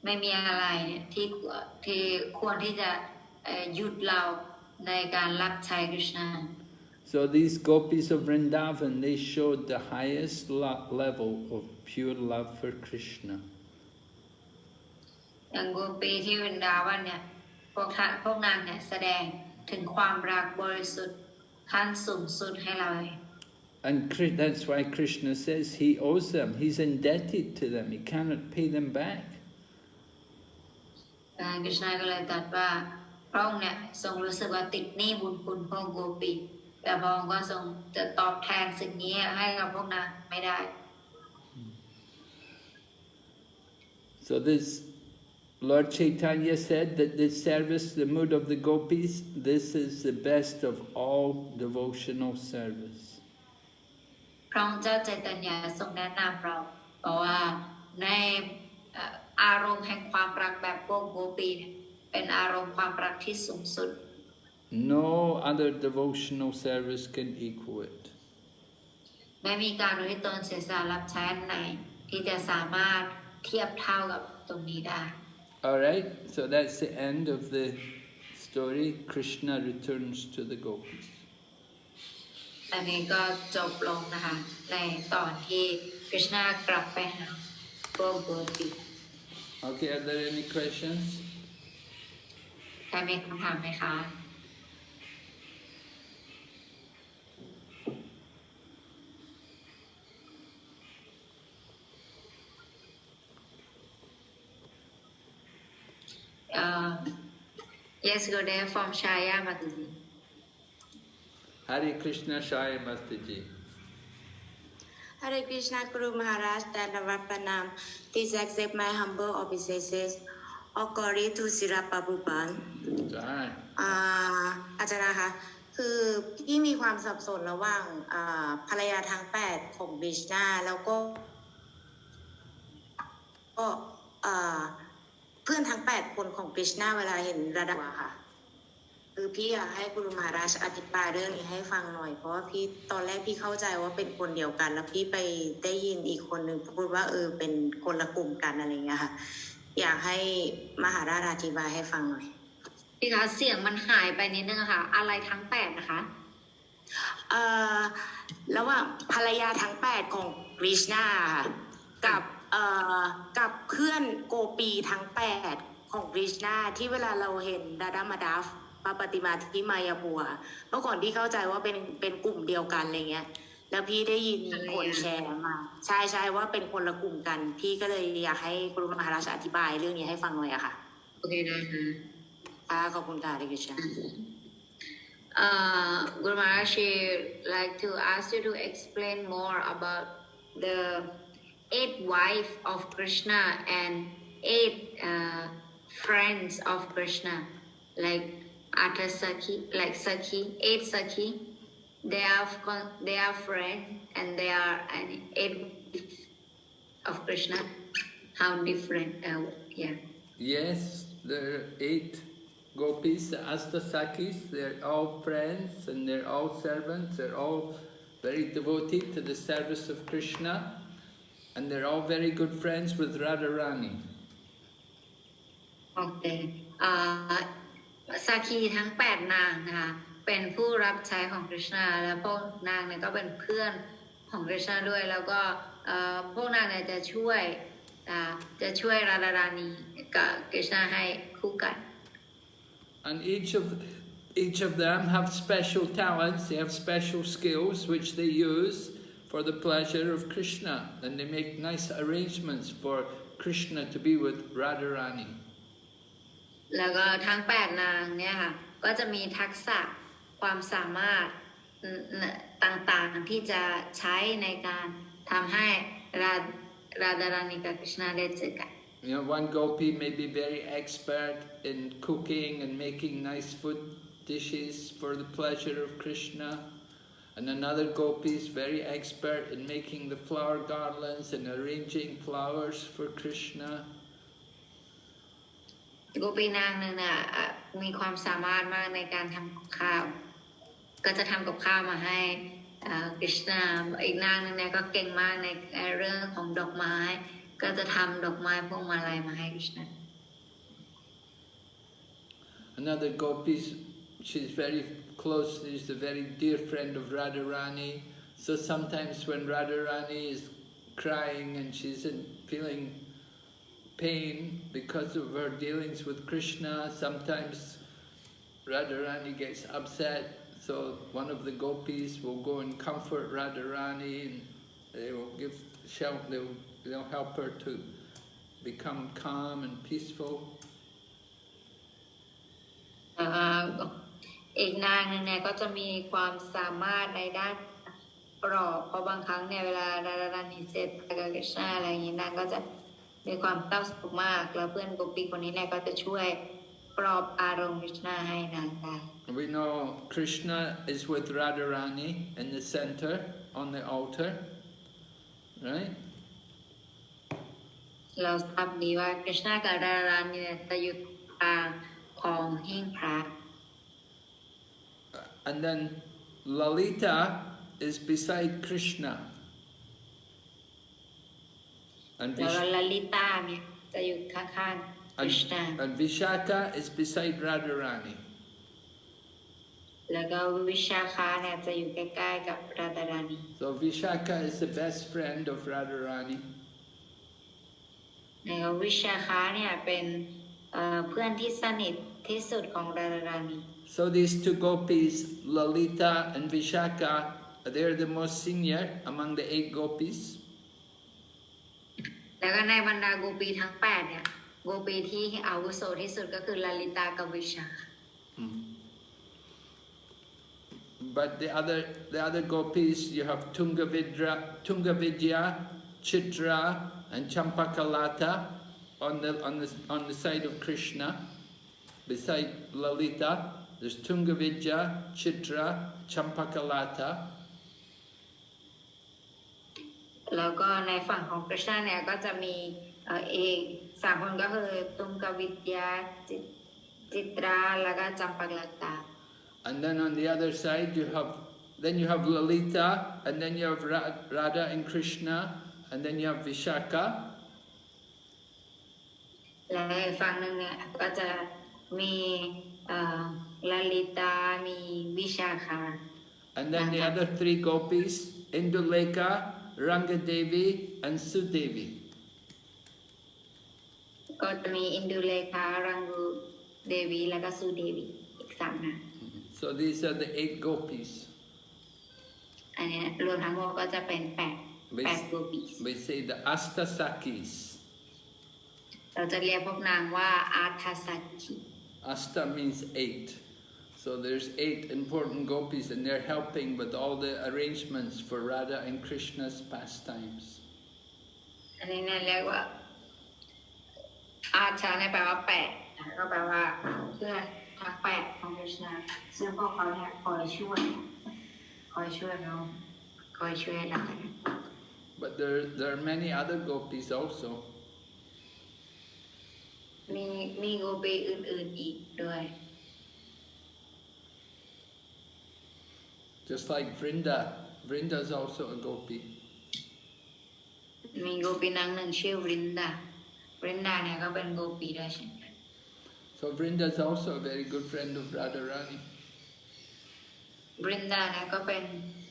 Speaker 2: ไม่มีอะไรที่ควรที่จะหยุดเราในการรับใช้คริชนา
Speaker 1: So these Gopis of Vrindavan, they showed the highest level of pure love for Krishna.
Speaker 2: อย่างโกปีที่วินดาวันเนี่ยพวกนางเนี่ยแสดงถึงความรักบริสุทธิ์ขั้นสูงสุดให้เรา
Speaker 1: And that's why Krishna says he owes them, he's indebted to them, he cannot pay them back.
Speaker 2: คริชนาก็เลยตรัสว่าพระองค์เนี่ยทรงรู้สึกว่าติดหนี้บุญคุณพวกโกปีแต่พระองค์ก็ทรงจะตอบแทนสิ่งนี้ให้กับพวกนางไม่ได้
Speaker 1: So this Lord Chaitanya said that this service, the mood of the Gopis, this is the best of all devotional service.
Speaker 2: พระองค์เจ้าใจตัญญาทรงแนะนำเราบอกว่าในอารมณ์แห่งความรักแบบพวกโกปีเนี่ยเป็นอารมณ์ความรักที่สูงสุด
Speaker 1: No other devotional service can equal it.
Speaker 2: ไม่มีการอุทิศตนเสียสละรับใช้อันไหนที่จะสามารถเทียบเท่ากับตรงนี้ได้
Speaker 1: Alright, so that's the end of the story. Krishna returns to the Gopis.
Speaker 2: อันนี้ก็จบลงนะคะในตอนที่คริชนากลับไปหาพวกโกปี
Speaker 1: Okay, are there any questions?
Speaker 2: ใครมีคำถามไหมคะ Yes, go there from Shaya Mataji.
Speaker 1: Hare Krishna Shaya Mataji.
Speaker 4: Hare Krishna Guru Maharaj, Dandavat Pranam. Please accept my humble obeisances. All glory to Sri Prabhupada. อาจารย์นะคะคือพี่มีความสับสนระหว่างภรรยาทั้ง8ของคริชนาแล้วก็เพื่อนทั้ง8คนของคริชนาเวลาเห็นระดับค่ะคือพี่อยากให้กุรุมหาราชอธิบายเรื่องนี้ให้ฟังหน่อยเพราะว่าพี่ตอนแรกพี่เข้าใจว่าเป็นคนเดียวกันแล้วพี่ไปได้ยินอีกคนนึงพูดว่าเป็นคนละกลุ่มกันอะไรเงี้ยค่ะอยากให้มหาราชอธิบายให้ฟังหน่อย
Speaker 2: พี่คะเสียงมันหายไปนิดนึงค่ะอะไรทั้ง8นะคะ
Speaker 4: ระหว่างภรรยาทั้ง8ของคริชนาค่ะกับเพื่อนโกปีทั้ง8ของคริชนาที่เวลาเราเห็นดาดามาดาฟพระปฏิมาที่มายาปัวเมื่อก่อนพี่เข้าใจว่าเป็นกลุ่มเดียวกันอะไรเงี้ยแล้วพี่ได้ยินคนแชร์มาใช่ว่าเป็นคนละกลุ่มกันพี่ก็เลยอยากให้กรุมหาราชอธิบายเรื่องนี้ให้ฟังหน่อยอะค่ะ
Speaker 2: โอเคได้ค่ะ
Speaker 4: ขอบคุณค่ะดิฉัน
Speaker 2: Guru Maharaj, she like to ask you to explain more about the 8 wife of Krishna and 8 friends of Krishna, like Atha Sakhi, like Sakhi, 8 Sakhi. They are friends and they are 8 of Krishna. How different? Yeah.
Speaker 1: Yes, there are 8 Gopis, the Ashtasakis. They're all friends and they're all servants. They're all very devoted to the service of Krishna, and they're all very good friends with Radharani.
Speaker 2: Okay. สักขีทั้ง8นางนะคะเป็นผู้รับใช้ของคริชนาและพวกนางเนี่ยก็เป็นเพื่อนของคริชนาด้วยแล้วก็พวกนางเนี่ยจะช่วยราดารานีกับคริชนาให้คู่กัน
Speaker 1: And each of them have special talents, they have special skills which they use for the pleasure of Krishna, and they make nice arrangements for Krishna to be with Radharani.
Speaker 2: แล้วก็ทั้ง8นางเนี่ยค่ะก็จะมีทักษะความสามารถต่างๆที่จะใช้ในการทำให้ราดารานีกับกฤษณาได้เจอกัน
Speaker 1: You know, one gopi may be very expert in cooking and making nice food dishes for the pleasure of Krishna, and another gopi is very expert in making the flower garlands and arranging flowers for Krishna.
Speaker 2: โกปีนางหนึ่งน่ะมีความสามารถมากในการทำกับข้าวก็จะทำกับข้าวมาให้กฤษณาอีกนางหนึ่งเนี่ยก็เก่งมากในเรื่องของดอกไม้ก็จะทำดอกไม้พวงมาลัยมาให้กฤษณา
Speaker 1: Another gopi, she's very close, she's a very dear friend of Radharani, so sometimes when Radharani is crying and she's feeling pain because of her dealings with Krishna, sometimes Radharani gets upset, so one of the gopis will go and comfort Radharani and they will give shelter, they'll help her to become calm and peaceful.
Speaker 2: อีกนางนึงเนี่ยก็จะมีความสามารถในด้านปลอบเพราะบางครั้งเนี่ยเวลาราดารานีเสร็จกับกฤษณาอะไรอย่างนี้นางก็จะมีความเศร้าโศกมากแล้วเพื่อนโกปีคนนี้เนี่ยก็จะช่วยปลอบอารมณ์กฤษณาให้นางได้
Speaker 1: We know Krishna is with Radharani in the center on the altar, right?
Speaker 2: เราทราบดีว่ากฤษณากับราดารานีเนี่ยจะอยู่กลางของหิ้งพระ
Speaker 1: And then Lalita is beside Krishna.
Speaker 2: แล้วลลิตาเนี่ยจะอยู่ข้างๆกฤษณา
Speaker 1: and Vishaka is beside Radharani.
Speaker 2: แล้วก็วิชาคาเนี่ยจะอยู่ใกล้ๆกับราดารานี
Speaker 1: So Vishaka is the best friend of Radharani.
Speaker 2: แล้ววิชาคาเนี่ยเป็นเพื่อนที่สนิทที่สุดของราดารานี
Speaker 1: So these two gopis, Lalita and Vishaka, they're the most senior among the 8 gopis.
Speaker 2: แล้วก็ในบรรดาโกปีทั้ง8เนี่ยโกปีที่อาวุโสที่สุดก็คือลลิตากับวิชา
Speaker 1: But the other gopis, you have Tungavidya, Chitra, and Champakalata on the side of Krishna. Beside Lalita, there's Tungavidya, Chitra, Champakalata.
Speaker 2: แล้วก็ในฝั่งของกฤษณาเนี่ยก็จะมีเอก3คนก็คือตุงกวิทยาจิตราแล้วก็จำปักลตา
Speaker 1: And then on the other side you have Lalita, and then you have Radha and Krishna, and then you have Vishaka.
Speaker 2: และฝั่งหนึ่งเนี่ยก็จะมีลลิตามีวิชาคา
Speaker 1: And then the other 3 gopis, Induleka, Rangadevi, and Sudevi.
Speaker 2: ก็จะมีอินดูเลคารังกูเดวีแล้วก็สุเดวีอีก3นาง
Speaker 1: So these are the 8 gopis.
Speaker 2: อันนี้รวมทั้งหมดก็จะเป็น8โกปี
Speaker 1: We say the Astasakis.
Speaker 2: เราจะเรียกพวกนางว่าอาทาสักขิ
Speaker 1: Asta means 8. So there's 8 important gopis and they're helping with all the arrangements for Radha and Krishna's pastimes.
Speaker 2: อันนี้เนี่ยเรียกว่าอาชาเนี่ยแปลว่า8ก็แปลว่าเพื่อนทั้ง8ของกฤษณาซึ่งพวกเขาเนี่ยคอยช่วยเราคอยช่วยเรา
Speaker 1: But there are many other gopis also.
Speaker 2: มีโกปีอื่นๆอีกด้วย
Speaker 1: Just like Vrinda. Vrinda is also a gopi.
Speaker 2: มีโกปีนางหนึ่งชื่อวรินดาเนี่ยก็เป็นโกปีด้วยเช่นกัน
Speaker 1: So Vrinda is also a very good friend of Radharani.
Speaker 2: วรินดาเนี่ยก็เป็น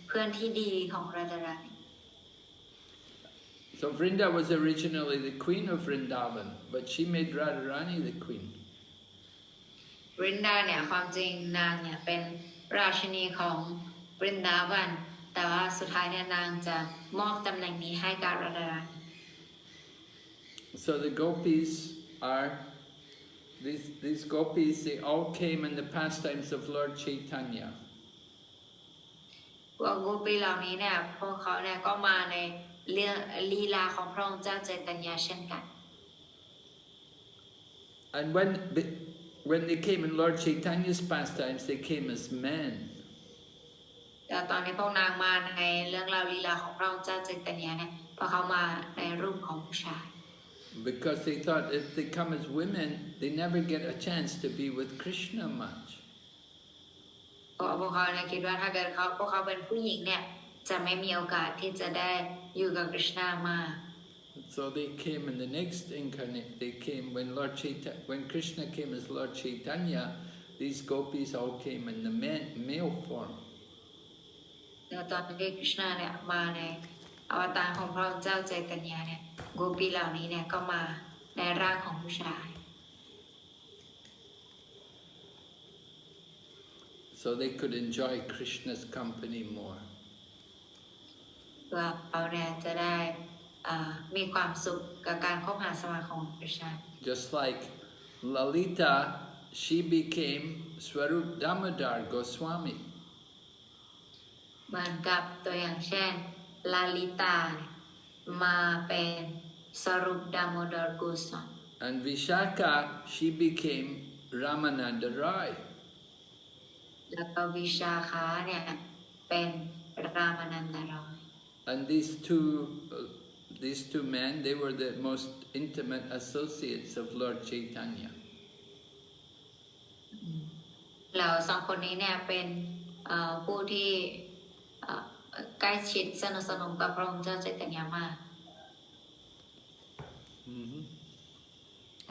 Speaker 2: เพื่อนที่ดีของราดารานี
Speaker 1: So Vrinda was originally the queen of Vrindavan, but she made Radharani the queen.
Speaker 2: วรินดาเนี่ยความจริงนางเนี่ยเป็นราชินีของวรินดาวันแต่ว่าสุดท้ายเนี่ยนางจะมอบตำแหน่งนี้ให้กับราดารานี
Speaker 1: So the gopis are these gopis, they all came in the pastimes of Lord Chaitanya.
Speaker 2: พวกโกปีเหล่านี้เนี่ยพวกเขาเนี่ยก็มาในเรื่องลีลาของพระองค์เจ้าใจตัญญาเช่นกัน
Speaker 1: And when they came in Lord Chaitanya's pastimes, they came as men.
Speaker 2: แต่ตอนนี้พวกนางมาในเรื่องราวลีลาของพระองค์เจ้าใจตัญญาเนี่ยพวกเขามาในรูปของผู้ชาย
Speaker 1: Because they thought if they come as women, they never get a chance to be with Krishna much.
Speaker 2: เพราะพวกเขาเนี่ยคิดว่าถ้าเกิดพวกเขาเป็นผู้หญิงเนี่ยจะไม่มีโอกาสที่จะได้อยู่กับกฤษณามาก
Speaker 1: So they came in the next incarnate. They came when Krishna came as Lord Chaitanya. These gopis all came in the male form.
Speaker 2: แล้วตอนที่กฤษณาเนี่ยมาในอวตารของพระองค์เจ้าใจตัญญาเนี่ยโกปีเหล่านี้เนี่ยก็มาในร่างของผู้ชาย
Speaker 1: So they could enjoy Krishna's company more.
Speaker 2: เพื่อเขาเนี่ยจะได้มีความสุขกับการคบหาสมาคมของกฤษณา
Speaker 1: Just like Lalita, she became Swarup Damodar Goswami.
Speaker 2: เหมือนกับตัวอย่างเช่นลาลิตาเนี่ยมาเป็นสรุปดามโดรกุสว
Speaker 1: And Vishaka, she became Ramananda Rai.
Speaker 2: แล้วก็วิชาขาเนี่ยเป็นรามนันดารอย
Speaker 1: And these two men, they were the most intimate associates of Lord Chaitanya.
Speaker 2: แล้วสองคนนี้เนี่ยเป็นผู้ที่ใกล้ชิดสนิทสนมกับพระองค์เจ้าใจตัญญามาก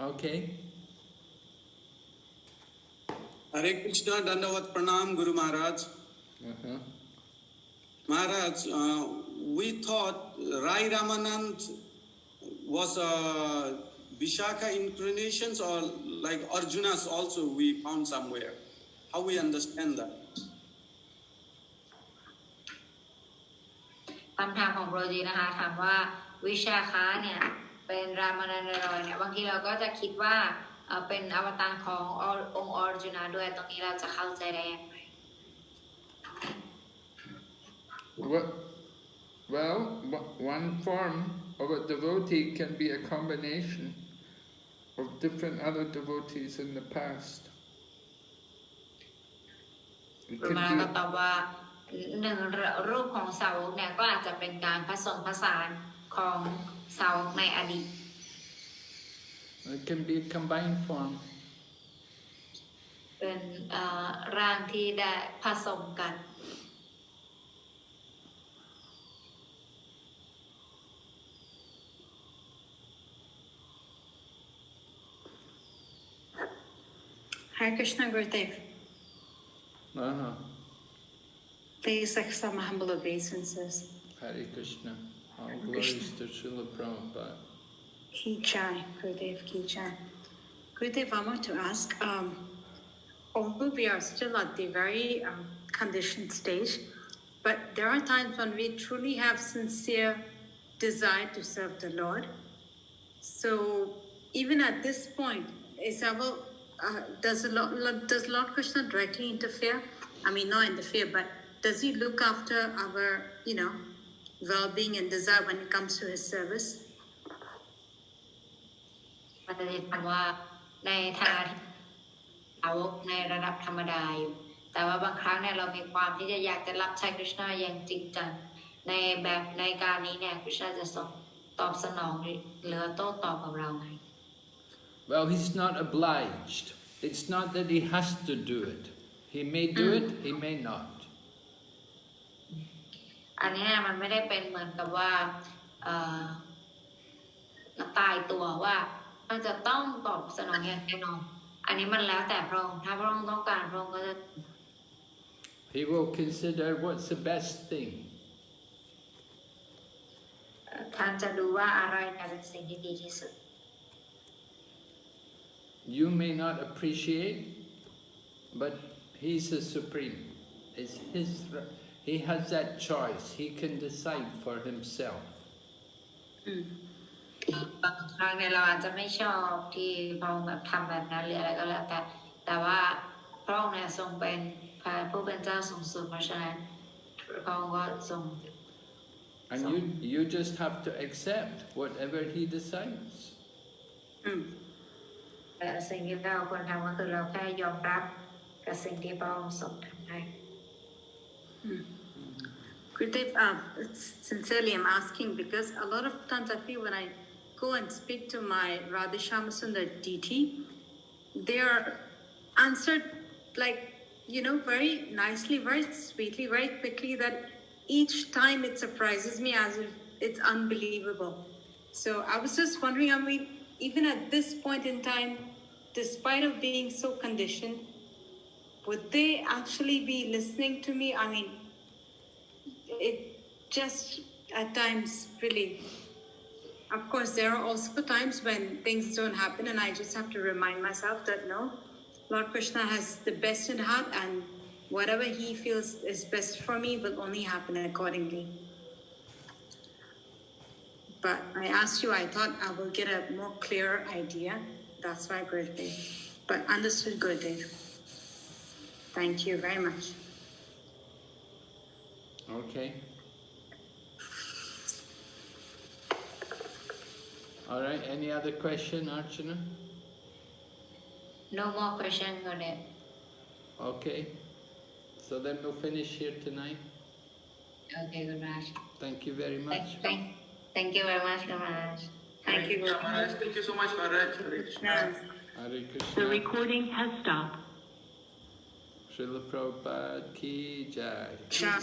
Speaker 1: Okay.
Speaker 5: Hare Krishna, Dandavat Pranam, Guru Maharaj. Maharaj, we thought Rai Ramanand was Vishaka incarnations or like Arjuna's also we found somewhere. How we understand that?
Speaker 2: คำถามของโปรจีนะคะถามว่าวิชาค้าเนี่ยเป็นรามานันดารอยเนี่ยบางทีเราก็จะคิดว่าเป็นอวตารขององค์อรจุนาด้วยตรงนี้เราจะเข้าใจได้อย่างไร
Speaker 1: Well, one form of a devotee can be a combination of different other devotees in the past.
Speaker 2: มาก็ตอบว่าหนึ่งรูปของสาวกเนี่ยก็อาจจะเป็นการผสมผสานของสาวกในอดีต
Speaker 1: It can be a combined form.
Speaker 2: เป็นร่างที่ได้ผสมกัน
Speaker 6: Hare Krishna Gurudev. Please accept my humble obeisances.
Speaker 1: Hare Krishna. All glories to Srila Prabhupada.
Speaker 6: Ki Jai, Gurudev, Ki Jai. Gurudev, I want to ask, although we are still at the very conditioned stage, but there are times when we truly have sincere desire to serve the Lord. So even at this point, does Lord Krishna directly interfere? I mean, not interfere, but does he look after our, well-being and desire when it comes to his service?
Speaker 2: มันจะถามว่าในฐานะที่สาวกในระดับธรรมดาอยู่แต่ว่าบางครั้งเนี่ยเรามีความที่จะอยากจะรับใช้กฤษณาอย่างจริงจังในการนี้เนี่ยกฤษณาจะตอบสนองหรือโต้ตอบกับเราไง
Speaker 1: Well, he's not obliged. It's not that he has to do it. He may do it, he may not.
Speaker 2: อันนี้เนี่ยมันไม่ได้เป็นเหมือนกับว่าตายตัวว่ามันจะต้องตอบสนองอย่างแน่นอนอันนี้มันแล้วแต่พระองค์ถ้าพระองค์ต้องการพระองค์ก็จะ
Speaker 1: He will consider what's the best thing.
Speaker 2: ท่านจะดูว่าอะไรเป็นสิ่งที่ดีที่สุด
Speaker 1: You may not appreciate, but he's the supreme. It's he has that choice. He can decide for himself.
Speaker 2: บางครั้งเนี่ยเราอาจจะไม่ชอบที่พระองค์แบบทำแบบนั้นหรืออะไรก็แล้วแต่ว่าพระองค์เนี่ยทรงเป็นพระผู้เป็นเจ้าสูงสุดเพราะฉะนั้นพระองค์ก็ทรง
Speaker 1: And you just have to accept whatever he decides.
Speaker 2: แต่สิ่งที่เราควรทำก็คือเราแค่ยอมรับกับสิ่งที่พระองค์ทรงทำให้
Speaker 6: Gurudev, sincerely I'm asking because a lot of times I feel when I go and speak to my Radhishamasundar deity, they are answered like, very nicely, very sweetly, very quickly, that each time it surprises me as if it's unbelievable. So I was just wondering, even at this point in time, despite of being so conditioned, would they actually be listening to me? I mean, it just at times really, of course, there are also times when things don't happen and I just have to remind myself that no, Lord Krishna has the best in heart and whatever he feels is best for me will only happen accordingly. But I asked you, I thought I will get a more clear idea. That's why Gurudev. But understood, Gurudev. Thank you very much.
Speaker 1: Okay. All right, any other question, Archana?
Speaker 2: No more question Gurudev.
Speaker 1: Okay. So then we'll finish here tonight.
Speaker 2: Okay, Gururaj.
Speaker 1: Thank you very much.
Speaker 2: Thank you very much, Gururaj.
Speaker 6: Thank you,
Speaker 7: Maharaj. Thank you so much, Maharaj. Hare Krishna.
Speaker 1: Hare
Speaker 3: The
Speaker 1: Krishna.
Speaker 3: recording has stopped.
Speaker 1: Srila Prabhupada ki jai.
Speaker 6: Sure.